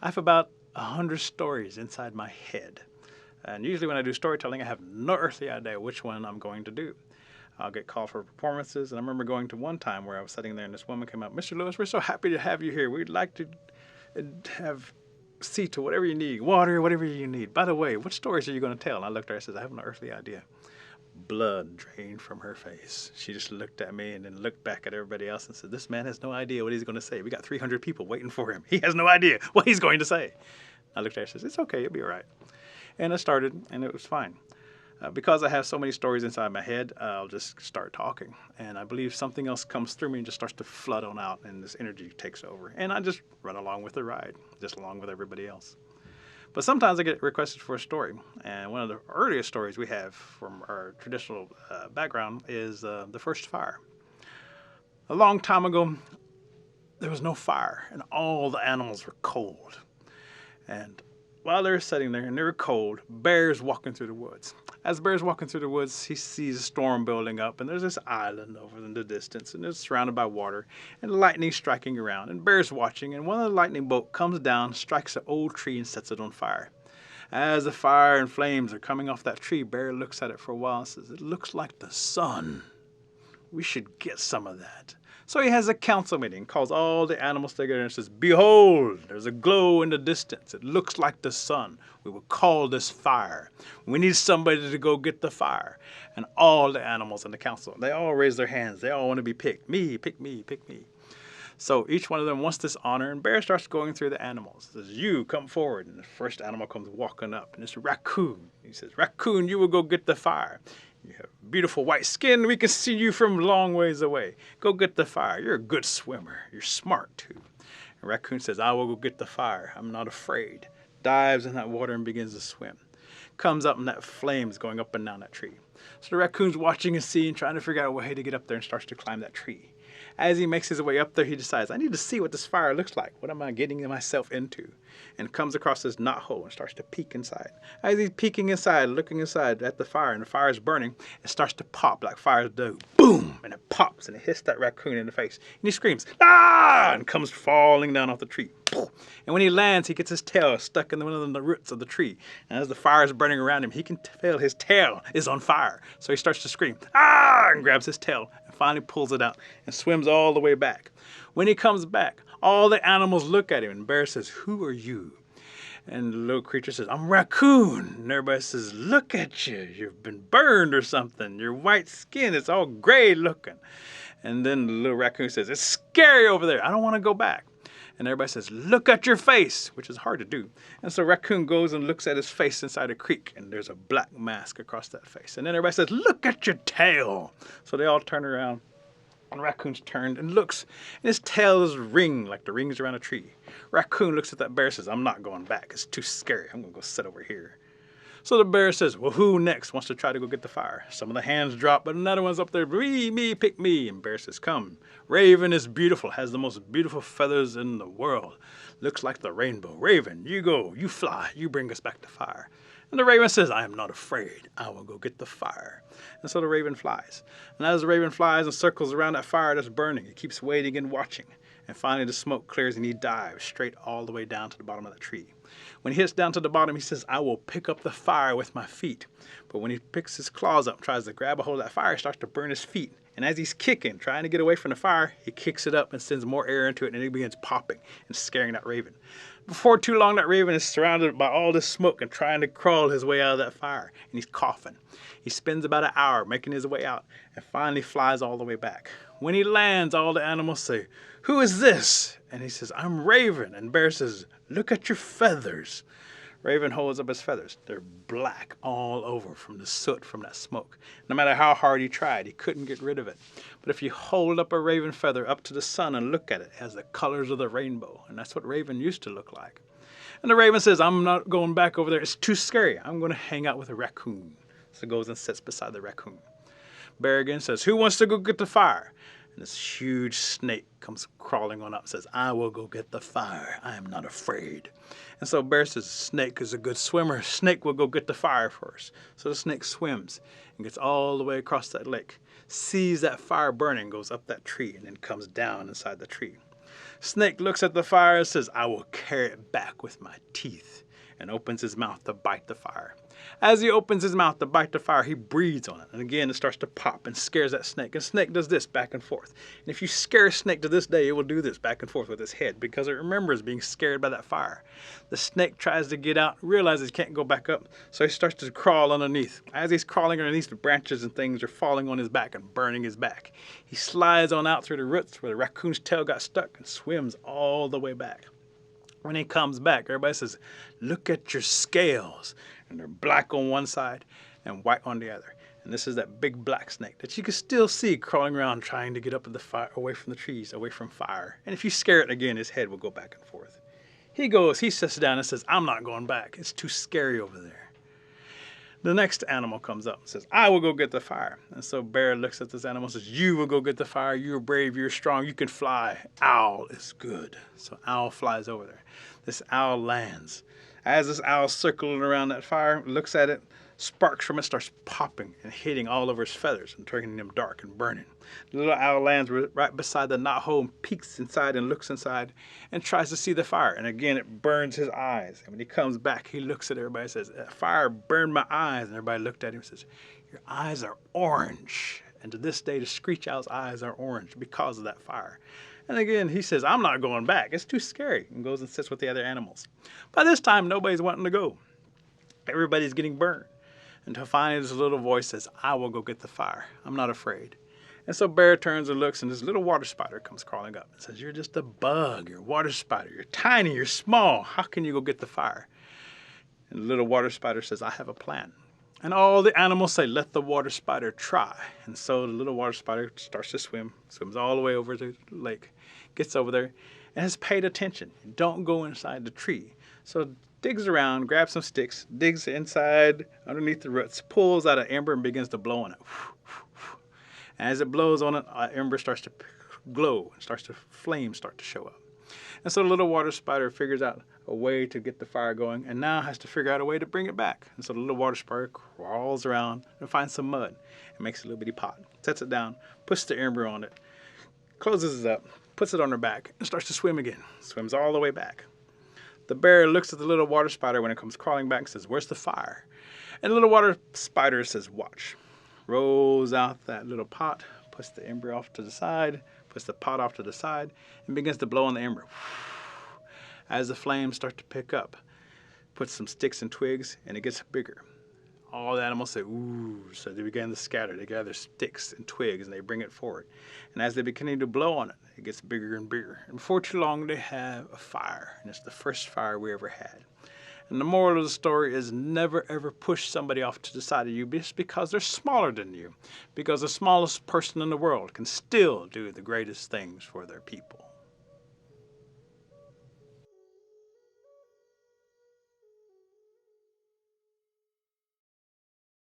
I have about 100 stories inside my head. And usually when I do storytelling, I have no earthly idea which one I'm going to do. I'll get called for performances. And I remember going to one time where I was sitting there and this woman came up, Mr. Lewis, we're so happy to have you here. We'd like to have seat or whatever you need, water, whatever you need. By the way, what stories are you going to tell? And I looked at her and said, I have no earthly idea. Blood drained from her face. She just looked at me and then looked back at everybody else and said, this man has no idea what he's going to say. We got 300 people waiting for him. He has no idea what he's going to say. I looked at her and said, it's okay, it'll be all right. And I started, and it was fine. Because I have so many stories inside my head, I'll just start talking. And I believe something else comes through me and just starts to flood on out, and this energy takes over. And I just run along with the ride, just along with everybody else. But sometimes I get requested for a story. And one of the earliest stories we have from our traditional background is the first fire. A long time ago, there was no fire, and all the animals were cold. And while they were sitting there and they were cold, bears walking through the woods. As bear's walking through the woods, he sees a storm building up, and there's this island over in the distance, and it's surrounded by water, and lightning striking around, and bear's watching, and one of the lightning bolt comes down, strikes an old tree, and sets it on fire. As the fire and flames are coming off that tree, bear looks at it for a while and says, it looks like the sun. We should get some of that. So he has a council meeting, calls all the animals together and says, behold, there's a glow in the distance. It looks like the sun. We will call this fire. We need somebody to go get the fire. And all the animals in the council, they all raise their hands. They all want to be picked. Me, pick me, pick me. So each one of them wants this honor, and Bear starts going through the animals. He says, you come forward. And the first animal comes walking up, and it's a raccoon. He says, raccoon, you will go get the fire. You have beautiful white skin. We can see you from long ways away. Go get the fire. You're a good swimmer. You're smart, too. And Raccoon says, I will go get the fire. I'm not afraid. Dives in that water and begins to swim. Comes up and that flame's going up and down that tree. So the raccoon's watching and seeing, trying to figure out a way to get up there, and starts to climb that tree. As he makes his way up there, he decides, I need to see what this fire looks like. What am I getting myself into? And comes across this knothole and starts to peek inside. As he's peeking inside, looking inside at the fire, and the fire is burning, it starts to pop like fires do. Boom! And it pops, and it hits that raccoon in the face. And he screams, ah! And comes falling down off the tree. And when he lands, he gets his tail stuck in one of the roots of the tree. And as the fire is burning around him, he can feel his tail is on fire. So he starts to scream, ah! And grabs his tail and finally pulls it out and swims all the way back. When he comes back, all the animals look at him, and Bear says, who are you? And the little creature says, I'm Raccoon. And everybody says, look at you. You've been burned or something. Your white skin is all gray looking. And then the little raccoon says, it's scary over there. I don't want to go back. And everybody says, look at your face, which is hard to do. And so Raccoon goes and looks at his face inside a creek, and there's a black mask across that face. And then everybody says, look at your tail. So they all turn around, and Raccoon's turned and looks, and his tail is ringed like the rings around a tree. Raccoon looks at that bear and says, I'm not going back. It's too scary. I'm going to go sit over here. So the bear says, well, who next wants to try to go get the fire? Some of the hands drop, but another one's up there, me, pick me. And Bear says, come. Raven is beautiful, has the most beautiful feathers in the world. Looks like the rainbow. Raven, you go, you fly, you bring us back the fire. And the raven says, I am not afraid. I will go get the fire. And so the raven flies. And as the raven flies and circles around that fire that's burning, he keeps waiting and watching. And finally the smoke clears and he dives straight all the way down to the bottom of the tree. When he hits down to the bottom, he says, I will pick up the fire with my feet. But when he picks his claws up, tries to grab a hold of that fire, it starts to burn his feet. And as he's kicking, trying to get away from the fire, he kicks it up and sends more air into it, and it begins popping and scaring that raven. Before too long, that raven is surrounded by all this smoke and trying to crawl his way out of that fire. And he's coughing. He spends about an hour making his way out and finally flies all the way back. When he lands, all the animals say, who is this? And he says, I'm Raven. And Bear says, look at your feathers. Raven holds up his feathers. They're black all over from the soot from that smoke. No matter how hard he tried, he couldn't get rid of it. But if you hold up a raven feather up to the sun and look at it, it has the colors of the rainbow. And that's what Raven used to look like. And the raven says, I'm not going back over there. It's too scary. I'm going to hang out with a raccoon. So he goes and sits beside the raccoon. Bear again says, who wants to go get the fire? And this huge snake comes crawling on up and says, I will go get the fire. I am not afraid. And so Bear says, snake is a good swimmer. Snake will go get the fire first. So the snake swims and gets all the way across that lake, sees that fire burning, goes up that tree, and then comes down inside the tree. Snake looks at the fire and says, I will carry it back with my teeth, and opens his mouth to bite the fire. As he opens his mouth to bite the fire, he breathes on it. And again, it starts to pop and scares that snake. And snake does this back and forth. And if you scare a snake to this day, it will do this back and forth with its head because it remembers being scared by that fire. The snake tries to get out, realizes he can't go back up, so he starts to crawl underneath. As he's crawling underneath, the branches and things are falling on his back and burning his back. He slides on out through the roots where the raccoon's tail got stuck and swims all the way back. When he comes back, everybody says, look at your scales. And they're black on one side and white on the other. And this is that big black snake that you can still see crawling around trying to get up in the fire, away from the trees, away from fire. And if you scare it again, his head will go back and forth. He sits down and says, I'm not going back. It's too scary over there. The next animal comes up and says, I will go get the fire. And so Bear looks at this animal and says, you will go get the fire. You're brave. You're strong. You can fly. Owl is good. So Owl flies over there. This owl lands. As this owl's circling around that fire, looks at it, sparks from it starts popping and hitting all over his feathers and turning them dark and burning. The little owl lands right beside the knothole and peeks inside and looks inside and tries to see the fire. And again, it burns his eyes. And when he comes back, he looks at everybody and says, that fire burned my eyes. And everybody looked at him and says, your eyes are orange. And to this day, the screech owl's eyes are orange because of that fire. And again, he says, I'm not going back. It's too scary. And goes and sits with the other animals. By this time, nobody's wanting to go. Everybody's getting burned. Until finally, this little voice says, I will go get the fire. I'm not afraid. And so Bear turns and looks, and this little water spider comes crawling up and says, you're just a bug. You're a water spider. You're tiny. You're small. How can you go get the fire? And the little water spider says, I have a plan. And all the animals say, let the water spider try. And so the little water spider starts to swim, swims all the way over to the lake, gets over there, and has paid attention. Don't go inside the tree. So digs around, grabs some sticks, digs inside underneath the roots, pulls out an ember and begins to blow on it. And as it blows on it, an ember starts to glow, and flames start to show up. And so the little water spider figures out a way to get the fire going and now has to figure out a way to bring it back. And so the little water spider crawls around and finds some mud and makes a little bitty pot, sets it down, puts the ember on it, closes it up, puts it on her back, and starts to swim again. Swims all the way back. The bear looks at the little water spider when it comes crawling back and says, where's the fire? And the little water spider says, watch. Rolls out that little pot, puts the ember off to the side, puts the pot off to the side, and begins to blow on the ember. As the flames start to pick up, puts some sticks and twigs, and it gets bigger. All the animals say, ooh, so they begin to scatter. They gather sticks and twigs, and they bring it forward. And as they begin to blow on it, it gets bigger and bigger. And before too long, they have a fire, and it's the first fire we ever had. And the moral of the story is never, ever push somebody off to the side of you just because they're smaller than you. Because the smallest person in the world can still do the greatest things for their people.